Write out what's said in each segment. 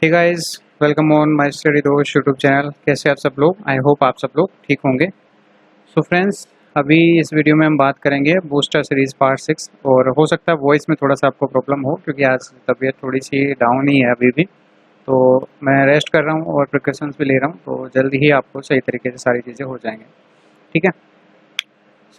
Hey guys, welcome on my study Dost YouTube channel. कैसे आप सब लोग? आई होप आप सब लोग ठीक होंगे। सो फ्रेंड्स, अभी इस वीडियो में हम बात करेंगे बूस्टर सीरीज़ पार्ट 6। और हो सकता है वॉइस में थोड़ा सा आपको प्रॉब्लम हो, क्योंकि आज तबीयत थोड़ी सी डाउन ही है अभी भी। तो मैं रेस्ट कर रहा हूँ और प्रिकॉशंस भी ले रहा हूँ, तो जल्दी ही आपको सही तरीके से सारी चीज़ें हो जाएंगे। ठीक है।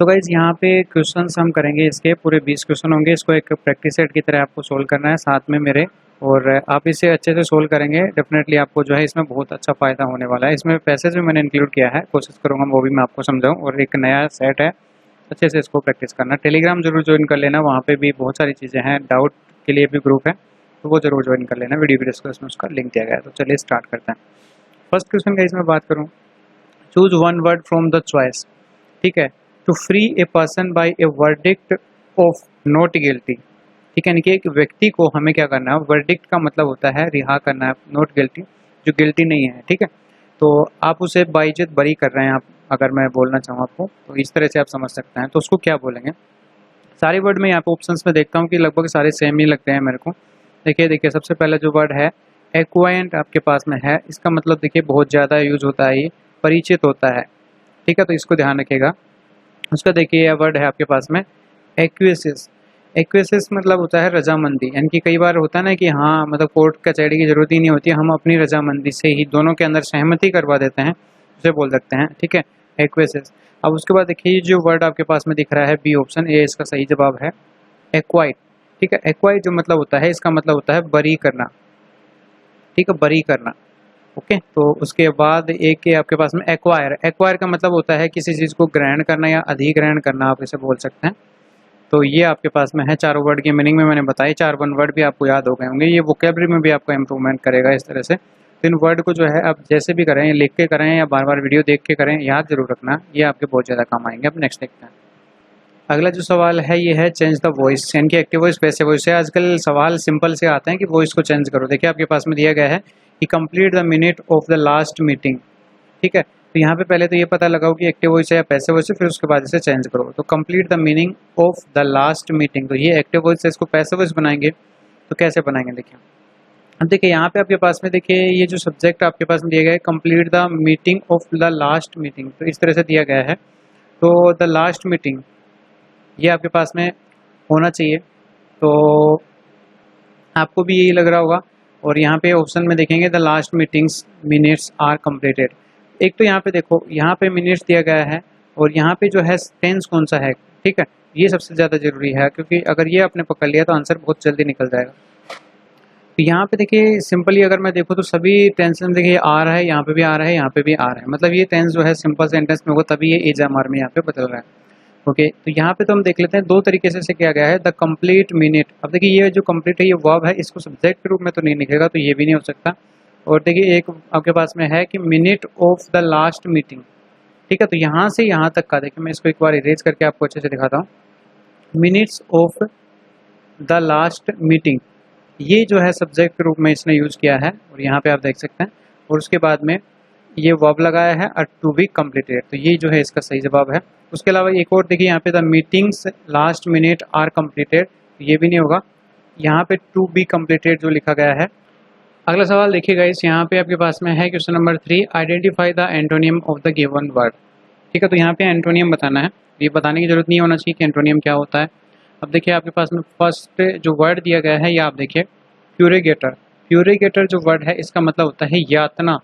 सो गाइज, यहाँ पे क्वेश्चंस हम करेंगे, इसके पूरे 20 क्वेश्चन होंगे। इसको एक प्रैक्टिस सेट की तरह आपको सोल्व करना है साथ में मेरे, और आप इसे अच्छे से सोल्व करेंगे डेफिनेटली आपको जो है इसमें बहुत अच्छा फ़ायदा होने वाला है। इसमें पैसेज भी मैंने इंक्लूड किया है, कोशिश करूँगा वो भी मैं आपको समझाऊँ। और एक नया सेट है, अच्छे से इसको प्रैक्टिस करना। टेलीग्राम जरूर ज्वाइन कर लेना, वहाँ पे भी बहुत सारी चीज़ें हैं। डाउट के लिए भी ग्रुप है, तो वो जरूर ज्वाइन कर लेना। वीडियो डिस्क्रिप्शन में उसका लिंक दिया गया है। तो चलिए स्टार्ट करते हैं। फर्स्ट क्वेश्चन का इसमें बात करूँ, choose one word from the choice. ठीक है। To free a person by a verdict of not guilty. ठीक है, यानी कि एक व्यक्ति को हमें क्या करना है, वर्डिक्ट का मतलब होता है रिहा करना है, नॉट गिल्टी जो गिल्टी नहीं है। ठीक है, तो आप उसे बाइज्जत बरी कर रहे हैं। आप अगर मैं बोलना चाहूँ आपको, तो इस तरह से आप समझ सकते हैं। तो उसको क्या बोलेंगे? सारे वर्ड में यहाँ पे ऑप्शंस में देखता हूँ कि लगभग सारे सेम ही लगते हैं मेरे को। देखिए सबसे पहला जो वर्ड है एक्वायंट आपके पास में है, इसका मतलब देखिए बहुत ज़्यादा यूज होता है, ये परिचित होता है। ठीक है, तो इसको ध्यान रखिएगा। उसका देखिए यह वर्ड है आपके पास में एक्वेसिस। एक्वेसिस मतलब होता है रजामंदी, यानी कि कई बार होता है ना कि हाँ मतलब कोर्ट कचहरी की जरूरत ही नहीं होती, हम अपनी रजामंदी से ही दोनों के अंदर सहमति करवा देते हैं, उसे बोल सकते हैं। ठीक है, एक्वेसिस। अब उसके बाद देखिए जो वर्ड आपके पास में दिख रहा है बी ऑप्शन, ये इसका सही जवाब है एक्वाइट। ठीक है, एक्वाइट जो मतलब होता है, इसका मतलब होता है बरी करना। ठीक है, बरी करना। ओके, तो उसके बाद एक के आपके पास में एक्वायर। एक्वायर का मतलब होता है किसी चीज़ को ग्रहण करना या अधिग्रहण करना, आप इसे बोल सकते हैं। तो ये आपके पास में है। चारों वर्ड की मीनिंग में मैंने बताई, 4 वर्ड भी आपको याद हो गए होंगे। ये वोकेबलरी में भी आपका इंप्रूवमेंट करेगा इस तरह से। तो इन वर्ड को जो है आप जैसे भी करें, लिख के करें या बार बार वीडियो देख के करें, याद जरूर रखना, ये आपके बहुत ज़्यादा काम आएंगे। अब नेक्स्ट देखते हैं। अगला जो सवाल है ये है चेंज द वॉइस, यानी कि एक्टिव वॉइस पैसिव वॉइस से। आजकल सवाल सिंपल से आते हैं कि वॉइस को चेंज करो। देखिए आपके पास में दिया गया है कि complete the minute of the last meeting. ठीक है, तो यहाँ पे पहले तो ये पता लगाओ कि एक्टिव वॉइस है या पैसिव वॉइस है, फिर उसके बाद इसे चेंज करो। तो complete the meaning of the last meeting, तो ये एक्टिव वॉइस है, इसको पैसिव वॉइस बनाएंगे। तो कैसे बनाएंगे देखिए। अब देखिए यहाँ पे आपके पास में देखिए ये जो सब्जेक्ट आपके पास में दिया गया है complete the meeting of the last meeting, तो इस तरह से दिया गया है। तो द लास्ट मीटिंग ये आपके पास में होना चाहिए, तो आपको भी यही लग रहा होगा। और यहाँ पे ऑप्शन में देखेंगे the last meetings minutes are completed. एक तो यहाँ पे देखो, यहाँ पे मिनट्स दिया गया है और यहाँ पे जो है टेंस कौन सा है। ठीक है, ये सबसे ज़्यादा जरूरी है, क्योंकि अगर ये आपने पकड़ लिया तो आंसर बहुत जल्दी निकल जाएगा। तो यहाँ पे देखिए सिंपली अगर मैं देखूँ तो सभी टेंस में देखिए आ रहा है, यहाँ पे भी आ रहा है, यहाँ पे भी आ रहा है। मतलब ये टेंस जो है सिंपल सेंटेंस में होगा, तभी ये एग्जाम में यहाँ पे बदल रहा है। ओके, तो यहाँ पे तो हम देख लेते हैं दो तरीके से किया गया है। द कंप्लीट मिनट, अब देखिए ये जो कंप्लीट है ये वर्ब है, इसको सब्जेक्ट के रूप में तो नहीं लिखेगा, तो ये भी नहीं हो सकता। और देखिए एक आपके पास में है कि minute of the last meeting. ठीक है, तो यहाँ से यहाँ तक का देखिए, मैं इसको एक बार इरेज करके आपको अच्छे से दिखाता हूँ। Minutes of the last meeting, ये जो है सब्जेक्ट के रूप में इसने यूज किया है, और यहाँ पे आप देख सकते हैं। और उसके बाद में ये वर्ब लगाया है टू बी कंप्लीटेड, तो ये जो है इसका सही जवाब है। उसके अलावा एक और देखिए यहाँ पे the meetings last minute are completed, ये भी नहीं होगा। यहाँ पे टू बी कंप्लीटेड जो लिखा गया है। अगला सवाल देखिएगा, इस यहाँ पे आपके पास में है question number 3, identify the antonym of the given word. ठीक है, तो यहाँ पे एंटोनियम बताना है। ये बताने की जरूरत नहीं होना चाहिए कि एंटोनियम क्या होता है। अब देखिए आपके पास में फर्स्ट जो वर्ड दिया गया है, ये आप देखिए फ्यूरिगेटर। फ्यूरिगेटर जो वर्ड है इसका मतलब होता है यातना।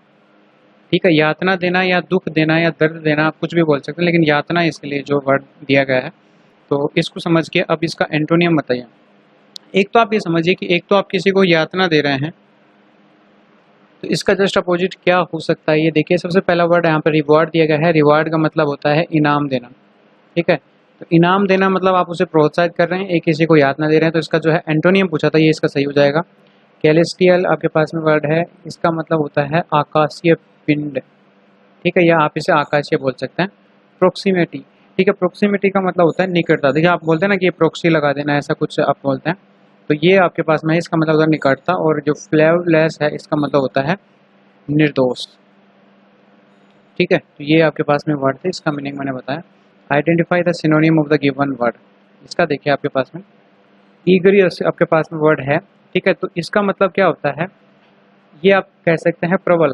ठीक है, यातना देना या दुख देना या दर्द देना, आप कुछ भी बोल सकते हैं, लेकिन यातना इसके लिए जो वर्ड दिया गया है। तो इसको समझ के अब इसका एंटोनियम बताइए। एक तो आप ये समझिए कि एक तो आप किसी को यातना दे रहे हैं, तो इसका जस्ट अपोजिट क्या हो सकता है, ये देखिए। सबसे पहला वर्ड यहाँ पर रिवॉर्ड दिया गया है। रिवॉर्ड का मतलब होता है इनाम देना। ठीक है, तो इनाम देना मतलब आप उसे प्रोत्साहित कर रहे हैं, एक किसी को यातना दे रहे हैं, तो इसका जो है एंटोनियम पूछा था, ये इसका सही हो जाएगा। कैलेस्टियल आपके पास में वर्ड है, इसका मतलब होता है आकाशीय पिंड। ठीक है, या आप इसे आकाशीय बोल सकते हैं। प्रोक्सीमेटी, ठीक है, प्रोक्सीमेटी का मतलब होता है निकटता। देखिए आप बोलते हैं ना कि ये प्रोक्सी लगा देना, ऐसा कुछ आप बोलते हैं, तो ये आपके पास में इसका मतलब होता है निकटता। और जो फ्लेवलेस है इसका मतलब होता है निर्दोष। ठीक है, तो ये आपके पास में वर्ड थे, इसका मीनिंग मैंने बताया। Identify the synonym of the given word, इसका देखिए आपके पास में ईगरी आपके पास में वर्ड है। ठीक है, तो इसका मतलब क्या होता है, ये आप कह सकते हैं प्रबल,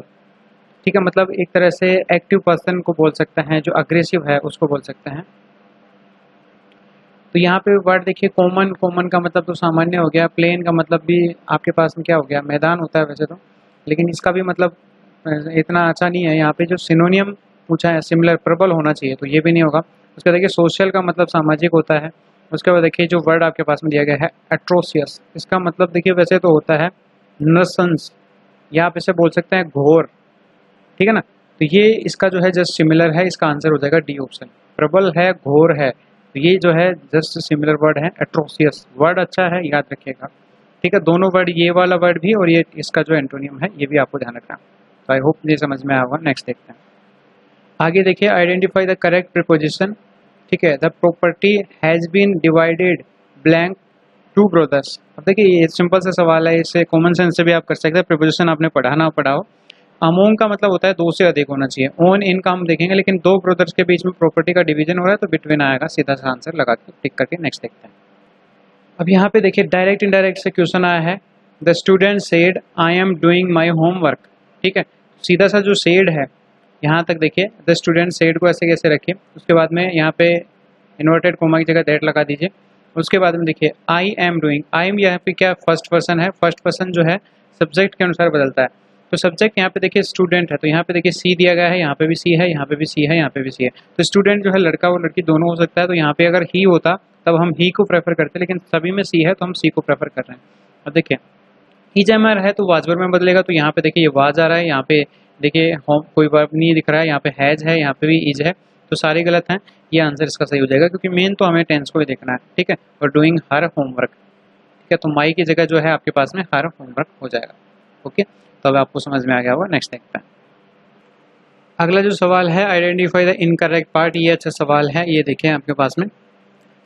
ठीक है, मतलब एक तरह से एक्टिव पर्सन को बोल सकते हैं, जो अग्रेसिव है उसको बोल सकते हैं। तो यहाँ पे वर्ड देखिए कॉमन, कॉमन का मतलब तो सामान्य हो गया, प्लेन का मतलब भी आपके पास में क्या हो गया, मैदान होता है वैसे तो, लेकिन इसका भी मतलब इतना अच्छा नहीं है। यहाँ पे जो सिनोनियम पूछा है सिमिलर, प्रबल होना चाहिए, तो ये भी नहीं होगा। उसका देखिए सोशल का मतलब सामाजिक होता है। उसके बाद देखिए जो वर्ड आपके पास में दिया गया है एट्रोसियस, इसका मतलब देखिए वैसे तो होता है नृशंस, या आप इसे बोल सकते हैं घोर, ठीक है ना। तो ये इसका जो है जस्ट सिमिलर है, इसका आंसर हो जाएगा डी ऑप्शन। प्रबल है, घोर है, तो ये जो है जस्ट सिमिलर वर्ड है एट्रोसियस। वर्ड अच्छा है, याद रखिएगा, ठीक है। दोनों वर्ड, ये वाला वर्ड भी और ये इसका जो एंटोनियम है, ये भी आपको ध्यान रखना। तो आई होप ये समझ में आया होगा। नेक्स्ट देखते हैं आगे। देखिए आइडेंटिफाई द करेक्ट प्रीपोजिशन, ठीक है। The property has been divided blank to brothers. अब देखिए ये सिंपल सा सवाल है, इसे कॉमन सेंस से भी आप कर सकते हैं। प्रीपोजिशन आपने पढ़ा ना पढ़ाओ, अमोंग का मतलब होता है दो से अधिक होना चाहिए, ओन इन का हम देखेंगे, लेकिन दो ब्रदर्स के बीच में प्रॉपर्टी का डिवीजन हो रहा है तो बिटवीन आएगा, सीधा सा आंसर लगा के टिक करके नेक्स्ट देखते हैं। अब यहाँ पे देखिए डायरेक्ट इनडायरेक्ट से क्वेश्चन आया है, the student said I am doing my homework, ठीक है। सीधा सा जो सेड है यहाँ तक देखिए, द स्टूडेंट सेड को ऐसे कैसे रखिए, उसके बाद में यहाँ पे इन्वर्टेड कोमा की जगह दैट लगा दीजिए। उसके बाद में देखिए I am doing, I am यहाँ पे क्या फर्स्ट पर्सन है, फर्स्ट पर्सन जो है सब्जेक्ट के अनुसार बदलता है। तो सब्जेक्ट यहाँ पे देखिए स्टूडेंट है, तो यहाँ पे देखिए सी दिया गया है, यहाँ पे भी सी है, यहाँ पे भी सी है, यहाँ पे भी सी है। तो स्टूडेंट जो है लड़का और लड़की दोनों हो सकता है। तो यहाँ पे अगर ही होता तब हम ही को प्रेफर करते, लेकिन सभी में सी है तो हम सी को प्रेफर कर रहे हैं। अब देखिए इजमर है तो वाजवर में बदलेगा, तो यहाँ पे देखिए ये वाज आ रहा है, यहाँ पे देखिए होम कोई वर्ब नहीं दिख रहा है, यहाँ पे हैज है, यहाँ पे भी इज है, तो सारे गलत हैं। ये आंसर इसका सही हो जाएगा, क्योंकि मेन तो हमें टेंस को ही देखना है, ठीक है। और डूइंग हर होमवर्क, ठीक है, तो माई की जगह जो है आपके पास में हर होमवर्क हो जाएगा। ओके, तो अब आपको समझ में आ गया होगा। नेक्स्ट देखते हैं अगला जो सवाल है, आइडेंटिफाई द इनकरेक्ट पार्ट। ये अच्छा सवाल है, ये देखें आपके पास में,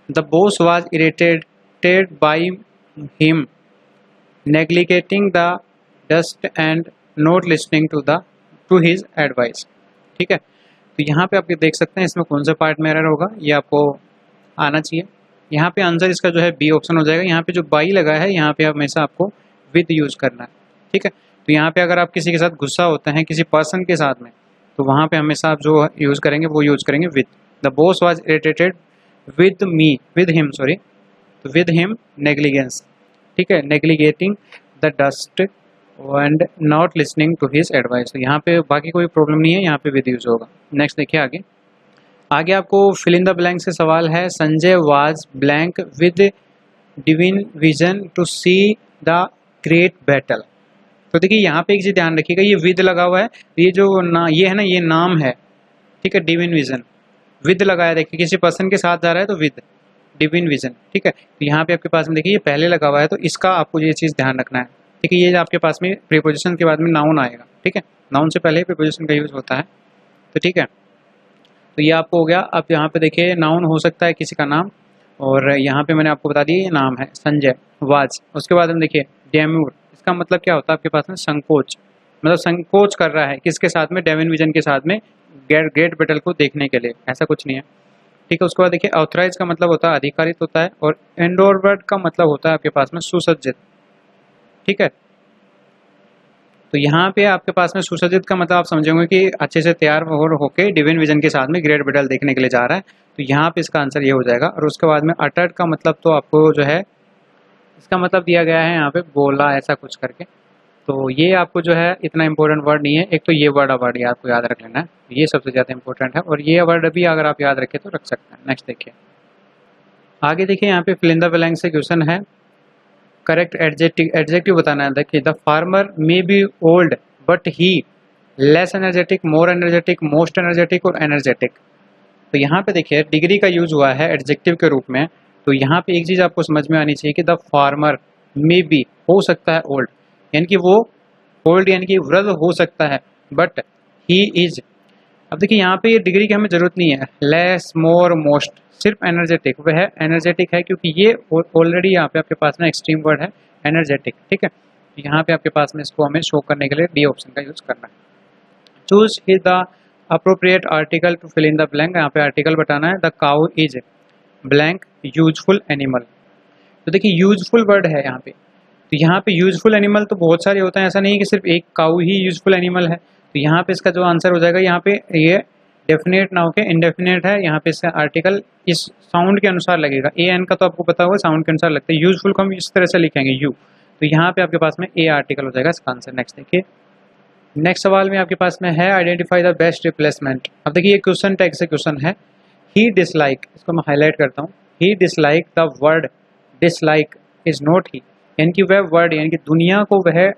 the boss was irritated by him neglecting the dust and not listening to his advice, ठीक है। तो यहाँ पे आप देख सकते हैं इसमें कौन सा पार्ट में एरर होगा, ये आपको आना चाहिए। यहाँ पे आंसर इसका जो है बी ऑप्शन हो जाएगा। यहाँ पे जो बाई लगा है, यहाँ पे हमेशा आपको विद यूज करना है, ठीक है। तो यहाँ पे अगर आप किसी के साथ गुस्सा होते हैं, किसी पर्सन के साथ में, तो वहाँ पे हमेशा आप जो यूज करेंगे वो यूज करेंगे with. The boss was irritated with me, with him sorry, तो विद हिम नेग्लिगेंस, ठीक है, neglecting the dust and not listening to his advice. तो यहाँ पे बाकी कोई प्रॉब्लम नहीं है, यहाँ पे विद यूज होगा। नेक्स्ट देखिए आगे। आगे आपको फिल इन द ब्लैंक से सवाल है, Sanjay was blank with divine vision to see the great battle. तो देखिए यहाँ पे एक चीज ध्यान रखिएगा, ये विद लगा हुआ है, ये जो ना ये है ना, ये नाम है, ठीक है, डिविन विजन, विद लगाया, देखिए किसी पर्सन के साथ जा रहा है तो विद डिविन विजन, ठीक है। तो यहाँ पे आपके पास में देखिए ये पहले लगा हुआ है, तो इसका आपको ये चीज़ ध्यान रखना है, ठीक है। ये आपके पास में प्रीपोजिशन के बाद में नाउन आएगा, ठीक है, नाउन से पहले प्रीपोजिशन का यूज होता है, तो ठीक है। तो ये आपको हो गया। अब यहाँ पे देखिए नाउन हो सकता है किसी का नाम, और यहाँ पे मैंने आपको बता दिया ये नाम है संजय वाज। उसके बाद में देखिए डेम्यूर, इसका मतलब क्या होता है आपके पास में, संकोच, मतलब संकोच कर रहा है किसके साथ में, डिविन विजन के साथ में, ग्रेट बैटल को देखने के लिए, ऐसा कुछ नहीं है, ठीक है। उसके बाद देखिए ऑथराइज का मतलब होता है अधिकारित होता है, और एंडोर्वर्ड का मतलब होता है आपके पास में सुसज्जित, ठीक है। तो यहाँ पे आपके पास में सुसज्जित का मतलब आप समझेंगे कि अच्छे से तैयार होकर डिविन विजन के साथ में ग्रेट बैटल देखने के लिए जा रहा है, तो यहाँ पे इसका आंसर ये हो जाएगा। और उसके बाद में अटर्ड का मतलब तो आपको जो है इसका मतलब दिया गया है यहाँ पे बोला, ऐसा कुछ करके, तो ये आपको जो है इतना इंपॉर्टेंट वर्ड नहीं है। एक तो ये वर्ड आपको याद रख लेना है, ये सबसे ज़्यादा इंपॉर्टेंट है, और ये वर्ड भी अगर आप याद रखें तो रख सकते हैं। नेक्स्ट देखिए आगे, देखिए यहाँ पे फिल इन द ब्लैंक से क्वेश्चन है, करेक्ट एडजेक्टिव बताना है। देखिए the farmer may be old but he less energetic, more energetic, most energetic और एनर्जेटिक। तो यहाँ पे देखिए डिग्री का यूज हुआ है एडजेक्टिव के रूप में, तो यहाँ पे एक चीज़ आपको समझ में आनी चाहिए कि द फार्मर मे बी हो सकता है ओल्ड, यानी कि वो ओल्ड यानी कि वृद्ध हो सकता है, बट ही इज। अब देखिए यहाँ पे ये डिग्री की हमें जरूरत नहीं है, लेस, मोर, मोस्ट, सिर्फ एनर्जेटिक, वह है एनर्जेटिक है, क्योंकि ये ऑलरेडी यहाँ पे आपके पास में एक्सट्रीम वर्ड है एनर्जेटिक, ठीक है। तो यहाँ पे आपके पास में इसको हमें शो करने के लिए डी ऑप्शन का यूज करना है। Choose is the appropriate article to fill in the blank, यहाँ पे आर्टिकल बताना है, the cow is blank useful animal. तो देखिए यूजफुल वर्ड है यहाँ पे, तो यहाँ पे यूजफुल एनिमल तो बहुत सारे होते हैं, ऐसा नहीं है कि सिर्फ एक काऊ ही यूजफुल एनिमल है। तो यहाँ पे इसका जो आंसर हो जाएगा, यहाँ पे ये डेफिनेट ना होकर इनडेफिनेट है, यहाँ पे इसका आर्टिकल इस साउंड के अनुसार लगेगा। ए एन का तो आपको पता होगा साउंड के अनुसार लगता है, यूजफुल को हम इस तरह से लिखेंगे यू, तो यहाँ पे आपके पास में ए आर्टिकल हो जाएगा इसका आंसर। नेक्स्ट देखिए, नेक्स्ट सवाल में आपके पास में है आइडेंटिफाई द बेस्ट रिप्लेसमेंट। अब देखिए ये क्वेश्चन टैग से क्वेश्चन है, ही डिसलाइक, इसको मैं हाईलाइट करता हूँ, he dislike the word dislike is not he, यानी कि वह वर्ड यानी कि दुनिया को वह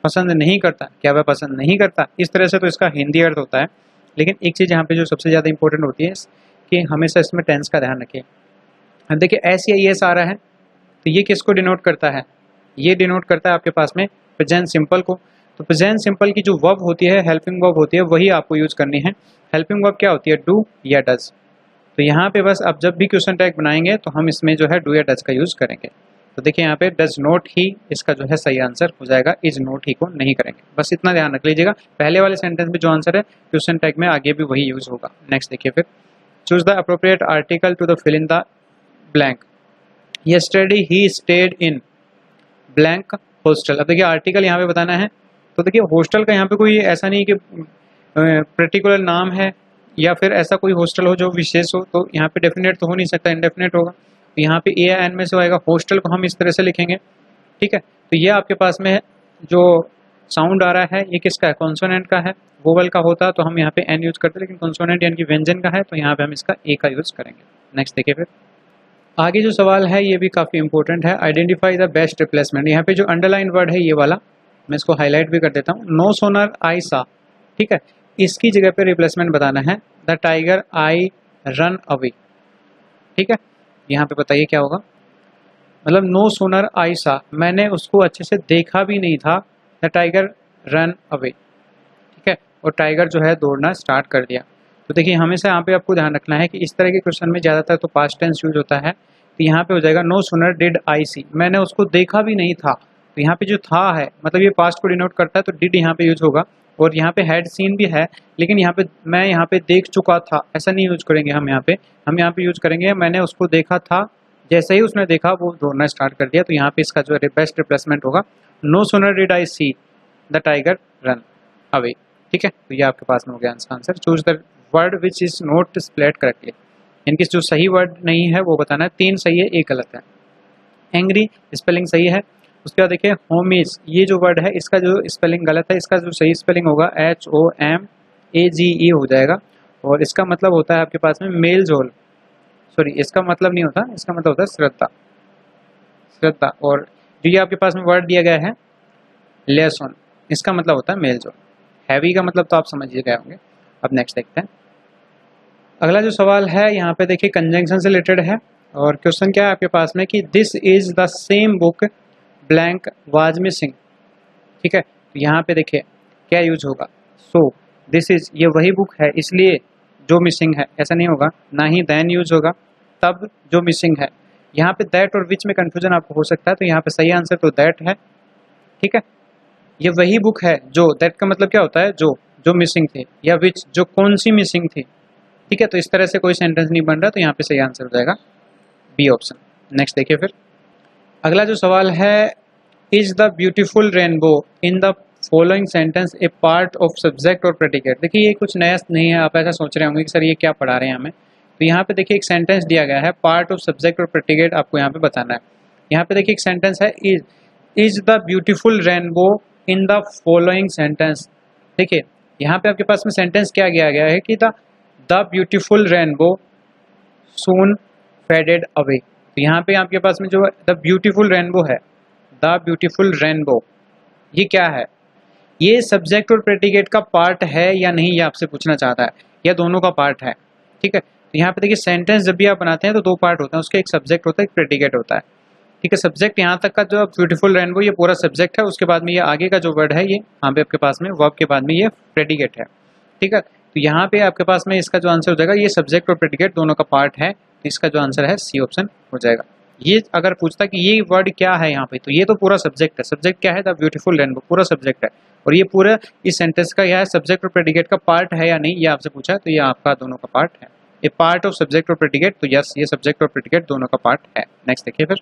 पसंद नहीं करता, क्या वह पसंद नहीं करता, इस तरह से तो इसका हिंदी अर्थ होता है। लेकिन एक चीज़ यहाँ पे जो सबसे ज़्यादा इंपॉर्टेंट होती है कि हमेशा इसमें टेंस का ध्यान रखिए। अब देखिए एस या एस आ रहा है, तो ये किसको डिनोट करता है, ये डिनोट करता है आपके पास में प्रेजेंट सिंपल को। तो प्रेजेंट सिंपल की जो वर्ब होती है, हेल्पिंग वर्ब होती है, वही आपको यूज़ करनी है। हेल्पिंग वर्ब क्या होती है, डू या डज। तो यहाँ पे बस आप जब भी क्वेश्चन टैग बनाएंगे तो हम इसमें जो है डू या डज का यूज़ करेंगे। तो देखिए यहाँ पे डज नॉट ही इसका जो है सही आंसर हो जाएगा, इज नॉट ही को नहीं करेंगे, बस इतना ध्यान रख लीजिएगा। पहले वाले सेंटेंस में जो आंसर है क्वेश्चन टैग में आगे भी वही यूज़ होगा। नेक्स्ट देखिए फिर, choose the appropriate article to the fill in the blank. Yesterday he stayed in blank hostel. अब देखिए आर्टिकल यहाँ पे बताना है, तो देखिए हॉस्टल का यहाँ पे कोई ऐसा नहीं कि पर्टिकुलर नाम है या फिर ऐसा कोई हॉस्टल हो जो विशेष हो, तो यहाँ पे डेफिनेट तो हो नहीं सकता, इनडेफिनेट होगा। तो यहाँ पे ए या एन में से आएगा, हॉस्टल को हम इस तरह से लिखेंगे, ठीक है। तो ये आपके पास में जो साउंड आ रहा है ये किसका है, कॉन्सोनेंट का है। वोवल का होता तो हम यहाँ पे एन यूज करते, लेकिन कॉन्सोनेंट यानी कि व्यंजन का है, तो यहाँ पे हम इसका ए का यूज करेंगे। नेक्स्ट देखिए फिर, आगे जो सवाल है ये भी काफ़ी इंपॉर्टेंट है, आइडेंटिफाई द बेस्ट रिप्लेसमेंट। यहाँ पे जो अंडरलाइन वर्ड है ये वाला, मैं इसको हाईलाइट भी कर देता हूँ, नो सोनर आई सा, ठीक है, इसकी जगह पे रिप्लेसमेंट बताना है, the tiger I run away, ठीक है। यहाँ पे बताइए क्या होगा, मतलब नो सोनर आई सा, मैंने उसको अच्छे से देखा भी नहीं था, द टाइगर रन अवे, ठीक है, और टाइगर जो है दौड़ना स्टार्ट कर दिया। तो देखिए हमेशा यहाँ पे आपको ध्यान रखना है कि इस तरह के क्वेश्चन में ज़्यादातर तो पास्ट टेंस यूज होता है। तो यहाँ पे हो जाएगा नो सोनर डिड आई सी, मैंने उसको देखा भी नहीं था। तो यहाँ पे जो था है मतलब ये पास्ट को डिनोट करता है, तो डिड यहाँ पे यूज होगा। और यहाँ पे हैड सीन भी है, लेकिन यहाँ पे मैं यहाँ पे देख चुका था ऐसा नहीं यूज करेंगे हम यहाँ पे यूज करेंगे मैंने उसको देखा था, जैसे ही उसने देखा वो दौड़ना स्टार्ट कर दिया। तो यहाँ पे इसका जो बेस्ट रिप्लेसमेंट होगा, no sooner did I see the tiger run away, ठीक है। तो ये आपके पास में हो गया answer. Choose the word which is not spelt correctly, इनकी जो सही वर्ड नहीं है वो बताना है। 3 सही है, 1 गलत है। एंग्री स्पेलिंग सही है। उसके बाद देखिए होमीज, ये जो वर्ड है इसका जो स्पेलिंग गलत है, इसका जो सही स्पेलिंग होगा HOMAGE हो जाएगा। और इसका मतलब होता है आपके पास में मेल जोल, सॉरी इसका मतलब नहीं होता, इसका मतलब होता है श्रद्धा, श्रद्धा। और जो ये आपके पास में वर्ड दिया गया है लेसन, इसका मतलब होता है मेल जोल। हैवी का मतलब तो आप समझ ही गए होंगे। अब नेक्स्ट देखते हैं, अगला जो सवाल है यहाँ पे देखिए कंजंक्शन से रिलेटेड है। और क्वेश्चन क्या है आपके पास में कि this is the same book blank was missing, ठीक है। तो यहाँ पे देखिए क्या यूज होगा, सो दिस इज, ये वही बुक है इसलिए जो मिसिंग है, ऐसा नहीं होगा। ना ही देन यूज होगा, तब जो मिसिंग है। यहाँ पे दैट और विच में कंफ्यूजन आपको हो सकता है, तो यहाँ पे सही आंसर तो दैट है, ठीक है। ये वही बुक है जो, दैट का मतलब क्या होता है जो मिसिंग थी, या विच जो कौन सी मिसिंग थी, ठीक है। तो इस तरह से कोई सेंटेंस नहीं बन रहा, तो यहाँ पे सही आंसर हो जाएगा बी ऑप्शन। नेक्स्ट देखिए फिर, अगला जो सवाल है, is the beautiful rainbow in the following sentence A part of subject और प्रेडिकेट। देखिए ये कुछ नया नहीं है, आप ऐसा सोच रहे होंगे कि सर ये क्या पढ़ा रहे हैं हमें। तो यहाँ पे देखिए एक सेंटेंस दिया गया है, पार्ट ऑफ सब्जेक्ट और प्रेडिकेट आपको यहाँ पे बताना है। यहाँ पे देखिए एक सेंटेंस है, is the beautiful rainbow in the following sentence. देखिए यहाँ पे आपके पास में सेंटेंस क्या किया गया है कि the beautiful rainbow soon faded away. तो यहाँ पे आपके पास में जो द ब्यूटीफुल रेनबो है, द ब्यूटीफुल रेनबो, ये क्या है, ये सब्जेक्ट और प्रेडिकेट का पार्ट है या नहीं, ये आपसे पूछना चाहता है, या दोनों का पार्ट है, ठीक है। तो यहाँ पे देखिए सेंटेंस जब भी आप बनाते हैं तो 2 पार्ट होते हैं, उसके एक सब्जेक्ट होता है, एक प्रेडिकेट होता है, ठीक है। सब्जेक्ट यहाँ तक का जो ब्यूटीफुल रेनबो ये पूरा सब्जेक्ट है, उसके बाद में ये आगे का जो वर्ड है ये यहाँ पे आपके पास में वर्ब के बाद में ये प्रेडिकेट है, ठीक है। तो यहाँ पे आपके पास में इसका जो आंसर हो जाएगा, ये सब्जेक्ट और प्रेडिकेट दोनों का पार्ट है, तो इसका जो आंसर है सी ऑप्शन हो जाएगा। ये अगर पूछता कि ये वर्ड क्या है यहाँ पे, तो ये तो पूरा सब्जेक्ट है। सब्जेक्ट क्या है, द ब्यूटीफुल रेनबो पूरा सब्जेक्ट है, और ये पूरा इस सेंटेंस का यह सब्जेक्ट और प्रेडिकेट का पार्ट है या नहीं, ये आपसे पूछा है, तो ये आपका दोनों का पार्ट है। ये पार्ट ऑफ सब्जेक्ट और प्रेडिकेट, तो यस ये सब्जेक्ट और प्रेडिकेट दोनों का पार्ट है। नेक्स्ट देखिए फिर,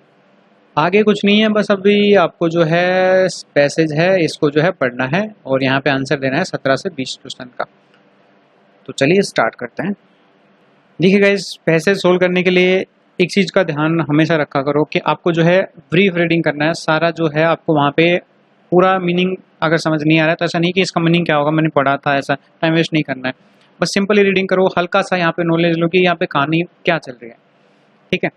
आगे कुछ नहीं है, बस अभी आपको जो है पैसेज है इसको जो है पढ़ना है और यहाँ पे आंसर देना है 17 से 20 क्वेश्चन का। तो चलिए स्टार्ट करते हैं। देखिए गाइस, पैसेज सोल्व करने के लिए एक चीज़ का ध्यान हमेशा रखा करो कि आपको जो है ब्रीफ रीडिंग करना है। सारा जो है आपको वहाँ पे पूरा मीनिंग अगर समझ नहीं आ रहा है तो ऐसा नहीं कि इसका मीनिंग क्या होगा, मैंने पढ़ा था, ऐसा टाइम वेस्ट नहीं करना है। बस सिंपली रीडिंग करो, हल्का सा यहाँ पे नॉलेज लो कि यहाँ पे कहानी क्या चल रही है। ठीक है।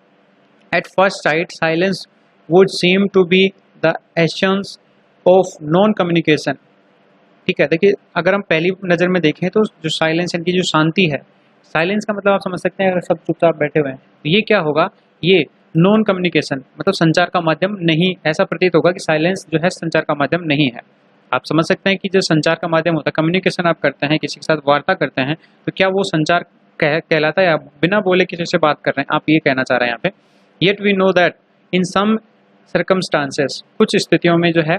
At first sight silence would seem to be the essence of non communication. ठीक है, देखिए अगर हम पहली नज़र में देखें तो जो साइलेंस, इनकी जो शांति है, साइलेंस का मतलब आप समझ सकते हैं अगर सब चुपचाप बैठे हुए हैं तो ये क्या होगा, ये नॉन कम्युनिकेशन मतलब संचार का माध्यम नहीं, ऐसा प्रतीत होगा कि साइलेंस जो है संचार का माध्यम नहीं है। आप समझ सकते हैं कि जो संचार का माध्यम होता है, कम्युनिकेशन आप करते हैं, किसी के साथ वार्ता करते हैं, तो क्या वो संचार कहलाता है? आप बिना बोले किसी से बात कर रहे हैं, आप ये कहना चाह रहे हैं यहाँ पे। Yet we know that in some circumstances, कुछ स्थितियों में जो है,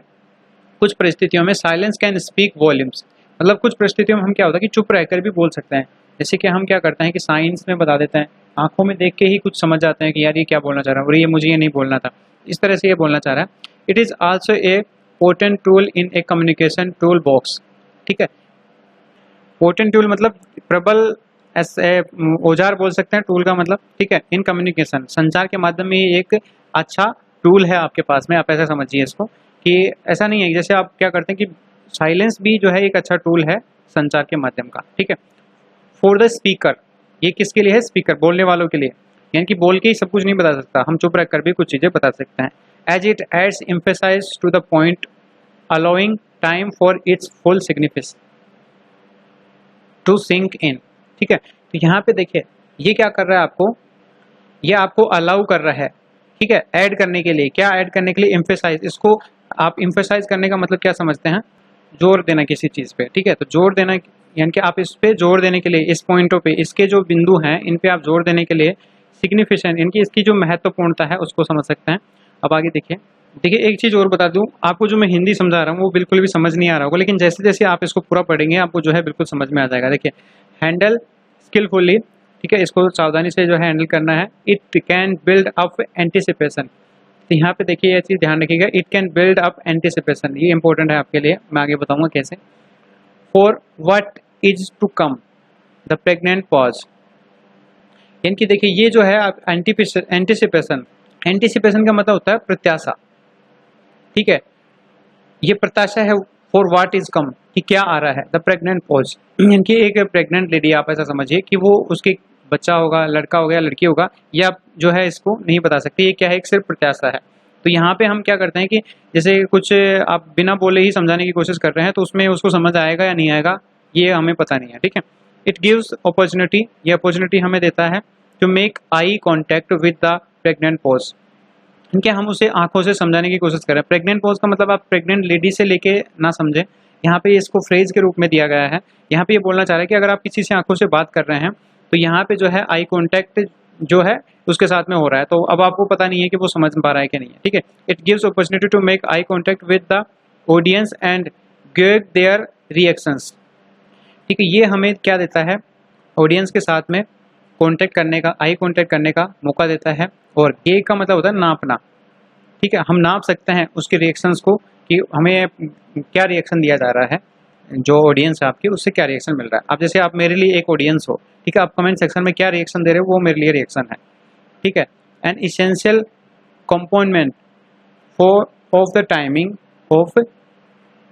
कुछ परिस्थितियों में साइलेंस कैन स्पीक वॉल्यूम्स, मतलब कुछ परिस्थितियों में हम क्या होता है कि चुप रहकर भी बोल सकते हैं। जैसे कि हम क्या करते हैं कि साइंस में बता देते हैं, आंखों में देख के ही कुछ समझ जाते हैं कि यार ये क्या बोलना चाह रहा है और ये मुझे ये नहीं बोलना था, इस तरह से ये बोलना चाह रहा है। It is also a potent tool in A communication tool box. ठीक है, पोटेंट टूल मतलब प्रबल ऐसे औजार बोल सकते हैं, टूल का मतलब। ठीक है, इन कम्युनिकेशन, संचार के माध्यम में एक अच्छा टूल है आपके पास में, आप ऐसा समझिए इसको कि ऐसा नहीं है जैसे आप क्या करते हैं कि साइलेंस भी जो है एक अच्छा टूल है संचार के माध्यम का। ठीक है, फॉर द स्पीकर, ये किसके लिए है? स्पीकर, बोलने वालों के लिए, यानी कि बोल के ही सब कुछ नहीं बता सकता, हम चुप रह कर भी कुछ चीज़ें बता सकते हैं। As it adds emphasise to the point allowing time for its full significance to sink in. ठीक है, तो यहाँ पे देखिए ये क्या कर रहा है आपको, ये आपको अलाउ कर रहा है। ठीक है, ऐड करने के लिए, क्या ऐड करने के लिए? एम्फेसाइज। इसको आप एम्फेसाइज करने का मतलब क्या समझते हैं? जोर देना किसी चीज़ पे। ठीक है, तो जोर देना यानी कि आप इस पे जोर देने के लिए, इस पॉइंटों पे, इसके जो बिंदु हैं इन पे आप जोर देने के लिए सिग्निफिकेंट, इनकी इसकी जो महत्वपूर्णता है उसको समझ सकते हैं। अब आगे देखिए, देखिए एक चीज़ और बता दूं आपको, जो मैं हिंदी समझा रहा हूँ वो बिल्कुल भी समझ नहीं आ रहा होगा, लेकिन जैसे जैसे आप इसको पूरा पढ़ेंगे आपको जो है बिल्कुल समझ में आ जाएगा। देखिए, हैंडल स्किलफुली, ठीक है, इसको सावधानी से जो है हैंडल करना है। It can build up anticipation, तो यहाँ पे देखिए ये चीज़ ध्यान रखिएगा, it can build up anticipation, ये इंपॉर्टेंट है आपके लिए, मैं आगे बताऊंगा कैसे। For what is to come, the pregnant pause, यानी कि देखिए ये जो है आप एंटिसिपेशन, एंटिसिपेशन का मतलब होता है प्रत्याशा। ठीक है, ये प्रत्याशा है फॉर व्हाट इज कम, कि क्या आ रहा है। द प्रेग्नेंट पॉज, यानी कि एक प्रेग्नेंट लेडी, आप ऐसा समझिए कि वो उसके बच्चा होगा, लड़का होगा या लड़की होगा, ये आप जो है इसको नहीं बता सकते, ये क्या है, एक सिर्फ प्रत्याशा है। तो यहाँ पे हम क्या करते हैं कि जैसे कुछ आप बिना बोले ही समझाने की कोशिश कर रहे हैं तो उसमें उसको समझ आएगा या नहीं आएगा ये हमें पता नहीं है। ठीक है, इट गिव्स अपॉर्चुनिटी, ये अपॉर्चुनिटी हमें देता है to make eye contact with the pregnant pause, इनके हम उसे आंखों से समझाने की कोशिश कर रहे हैं। प्रेग्नेंट पॉज का मतलब आप प्रेग्नेंट लेडी से लेके ना समझें, यहाँ पे इसको फ्रेज के रूप में दिया गया है। यहाँ पे ये बोलना चाह रहा है कि अगर आप किसी से आंखों से बात कर रहे हैं तो यहाँ पे जो है आई कॉन्टैक्ट जो है उसके साथ में हो रहा है, तो अब आपको पता नहीं है कि वो समझ पा रहा है कि नहीं है। ठीक है, it gives opportunity to make eye contact with the audience and get their reactions. ठीक है, ये हमें क्या देता है? ऑडियंस के साथ में कॉन्टैक्ट करने का, आई कॉन्टैक्ट करने का मौका देता है। और गेज का मतलब होता है नापना। ठीक है, हम नाप सकते हैं उसके रिएक्शंस को कि हमें क्या रिएक्शन दिया जा रहा है, जो ऑडियंस है आपकी उससे क्या रिएक्शन मिल रहा है। अब जैसे आप मेरे लिए एक ऑडियंस हो, ठीक है, आप कमेंट सेक्शन में क्या रिएक्शन दे रहे हो वो मेरे लिए रिएक्शन है। ठीक है, N essential component for of the timing of,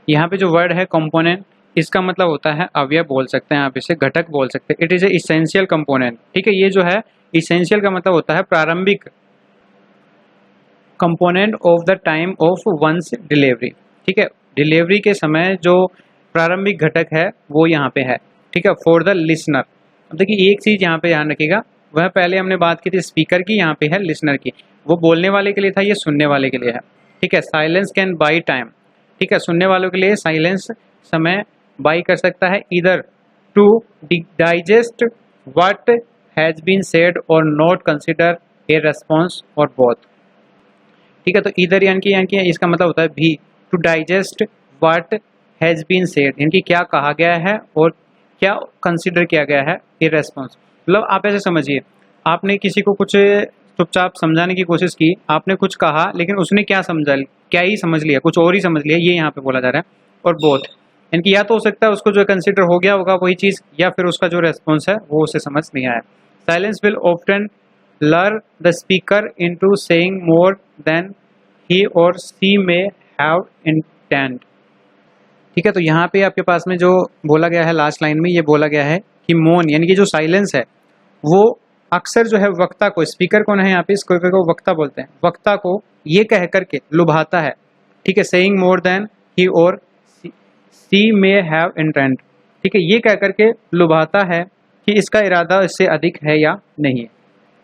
यहाँ पे जो वर्ड है कंपोनेंट, इसका मतलब होता है अवयव बोल सकते हैं आप इसे, घटक बोल सकते हैं। It is a essential component. ठीक है, ये जो है इसेंशियल का मतलब होता है प्रारंभिक, component of the time of one's delivery. ठीक है, डिलीवरी के समय जो प्रारंभिक घटक है वो यहाँ पे है। ठीक है, फॉर द लिसनर। अब देखिए एक चीज़ यहाँ पे ध्यान रखिएगा, वह पहले हमने बात की थी स्पीकर की, यहाँ पे है लिसनर की। वो बोलने वाले के लिए था, ये सुनने वाले के लिए है। ठीक है, साइलेंस कैन बाई टाइम। ठीक है, सुनने वालों के लिए साइलेंस समय बाई कर सकता है, इधर to digest what has been said or not consider a response or both. ठीक है, तो इधर यानी कि इसका मतलब होता है भी, to digest what has been said, यानी कि क्या कहा गया है और क्या कंसिडर किया गया है, ए रेस्पॉन्स। मतलब आप ऐसे समझिए, आपने किसी को कुछ चुपचाप समझाने की कोशिश की, आपने कुछ कहा लेकिन उसने क्या समझा, क्या ही समझ लिया, कुछ और ही समझ लिया, ये यहाँ पे बोला जा रहा है। और बोथ, यानी कि या तो हो सकता है उसको जो कंसिडर हो गया होगा वही चीज़, या फिर उसका जो रेस्पॉन्स है वो उसे समझ नहीं आया। Silence will often lure the speaker into saying more than he or she may have intent. ठीक है, तो यहाँ पे आपके पास में जो बोला गया है लास्ट लाइन में, ये बोला गया है कि मौन यानी कि जो साइलेंस है वो अक्सर जो है वक्ता को, स्पीकर कौन है यहाँ पे, स्पीकर को वक्ता बोलते हैं, वक्ता को ये कह करके लुभाता है। ठीक है, saying more than he or she may have intent. ठीक है, ये कह करके लुभाता है कि इसका इरादा इससे अधिक है या नहीं है।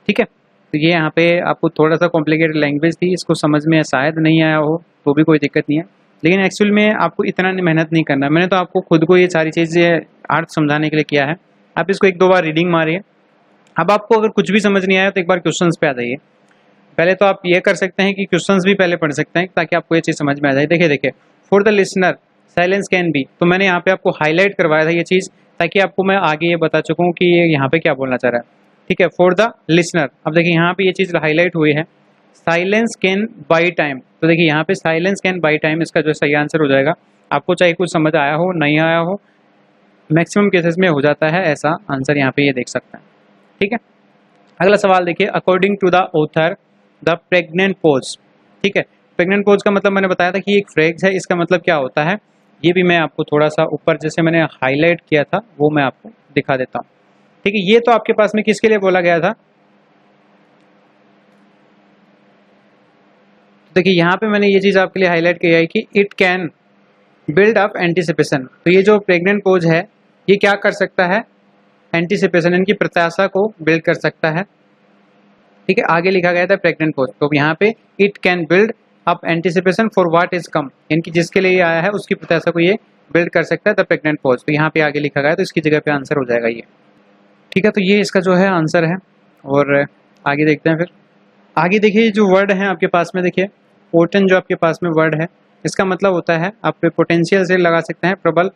ठीक है, तो ये यहाँ पे आपको थोड़ा सा कॉम्प्लिकेटेड लैंग्वेज थी, इसको समझ में शायद नहीं आया हो तो भी कोई दिक्कत नहीं है, लेकिन एक्चुअल में आपको इतना मेहनत नहीं करना। मैंने तो आपको खुद को ये सारी चीज़ें अर्थ समझाने के लिए किया है। आप इसको एक दो बार रीडिंग मारिए। अब आपको अगर कुछ भी समझ नहीं आया तो एक बार क्वेश्चंस पे आ जाइए। पहले तो आप ये कर सकते हैं कि क्वेश्चंस भी पहले पढ़ सकते हैं ताकि आपको ये चीज़ समझ में आ जाए। देखिए for the listener silence can be, तो मैंने यहाँ पे आपको हाईलाइट करवाया था ये चीज़ ताकि आपको मैं आगे ये बता चुका हूँ कि ये यहाँ पे क्या बोलना चाह रहा है। ठीक है, फॉर द लिसनर, अब देखिए यहाँ पे ये चीज़ हाईलाइट हुई है, साइलेंस कैन बाई टाइम। तो देखिए यहाँ पे साइलेंस कैन बाई टाइम इसका जो सही आंसर हो जाएगा। आपको चाहे कुछ समझ आया हो नहीं आया हो, मैक्सिमम केसेस में हो जाता है ऐसा आंसर, यहाँ पे ये देख सकते हैं। ठीक है, अगला सवाल देखिए, according to the author the pregnant pause. ठीक है, प्रेग्नेंट पोज का मतलब मैंने बताया था कि एक फ्रेज है, इसका मतलब क्या होता है ये भी मैं आपको थोड़ा सा ऊपर जैसे मैंने हाईलाइट किया था वो मैं आपको दिखा देता हूँ। ठीक है, ये तो आपके पास में किसके लिए बोला गया था, देखिए यहाँ पे मैंने ये चीज़ आपके लिए हाईलाइट किया है कि it can build up anticipation. तो ये जो प्रेग्नेंट पोज है ये क्या कर सकता है, एंटिसिपेशन इनकी प्रत्याशा को बिल्ड कर सकता है। ठीक है, आगे लिखा गया था प्रेग्नेंट पोज, तो यहाँ पे it can build up anticipation for what is come, इनकी जिसके लिए ये आया है उसकी प्रत्याशा को ये बिल्ड कर सकता है द प्रेग्नेंट पोज। तो यहाँ पे आगे लिखा गया है तो इसकी जगह पे आंसर हो जाएगा ये। ठीक है, तो ये इसका जो है आंसर है। और आगे देखते हैं, फिर आगे देखिए जो वर्ड है आपके पास में, देखिए पोटेंट जो आपके पास में वर्ड है इसका मतलब होता है, आप पोटेंशियल से लगा सकते हैं प्रबल।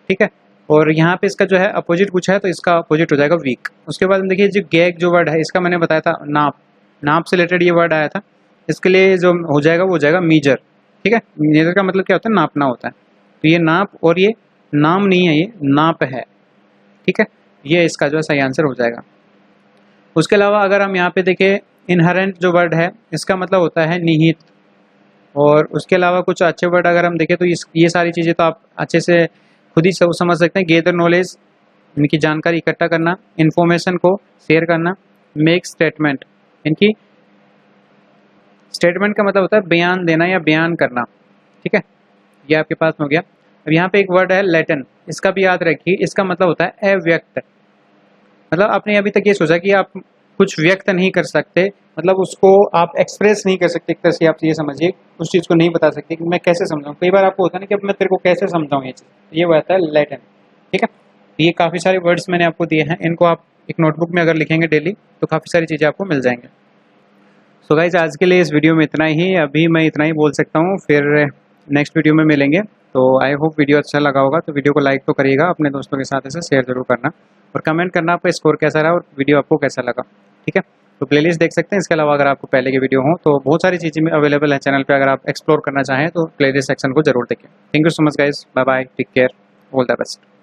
ठीक है, और यहाँ पे इसका जो है अपोजिट कुछ है तो इसका अपोजिट हो जाएगा वीक। उसके बाद देखिए जो गैग जो वर्ड है इसका मैंने बताया था नाप, नाप से रिलेटेड ये वर्ड आया था, इसके लिए जो हो जाएगा वो हो जाएगा मीजर। ठीक है, मीजर का मतलब क्या होता है, नापना होता है, तो ये नाप और ये नाम नहीं है, ये नाप है। ठीक है, ये इसका जो है सही आंसर हो जाएगा। उसके अलावा अगर हम यहाँ पे देखें इनहेरेंट जो वर्ड है इसका मतलब होता है निहित। और उसके अलावा कुछ अच्छे वर्ड अगर हम देखें तो ये सारी चीज़ें तो आप अच्छे से खुद ही समझ सकते हैं। गेदर नॉलेज, इनकी जानकारी इकट्ठा करना, इन्फॉर्मेशन को शेयर करना, मेक स्टेटमेंट, इनकी स्टेटमेंट का मतलब होता है बयान देना या बयान करना। ठीक है, ये आपके पास हो गया। अब यहाँ पे एक वर्ड है लेटन, इसका भी याद रखिए, इसका मतलब होता है अव्यक्त। मतलब आपने अभी तक ये सोचा कि आप कुछ व्यक्त नहीं कर सकते, मतलब उसको आप एक्सप्रेस नहीं कर सकते, एक तरह से आप ये समझिए उस चीज़ को नहीं बता सकते कि मैं कैसे समझाऊँ। कई बार आपको होता है ना कि अब मैं तेरे को कैसे समझाऊँ ये चीज़, ये होता है लेटन। ठीक है, ये काफ़ी सारे वर्ड्स मैंने आपको दिए हैं, इनको आप एक नोटबुक में अगर लिखेंगे डेली तो काफ़ी सारी चीज़ें आपको मिल जाएंगे। सो गाइज आज के लिए इस वीडियो में इतना ही, अभी मैं इतना ही बोल सकता हूँ, फिर नेक्स्ट वीडियो में मिलेंगे। तो आई होप वीडियो अच्छा लगा होगा, तो वीडियो को लाइक तो करिएगा, अपने दोस्तों के साथ इसे शेयर जरूर करना और कमेंट करना आपका स्कोर कैसा रहा और वीडियो आपको कैसा लगा। ठीक है, तो प्लेलिस्ट देख सकते हैं। इसके अलावा अगर आपको पहले के वीडियो हो तो बहुत सारी चीज़ें अवेलेबल है चैनल पे, अगर आप एक्सप्लोर करना चाहें तो प्लेलिस्ट सेक्शन को जरूर देखें। Thank you so much guys, bye bye, take care, all the best.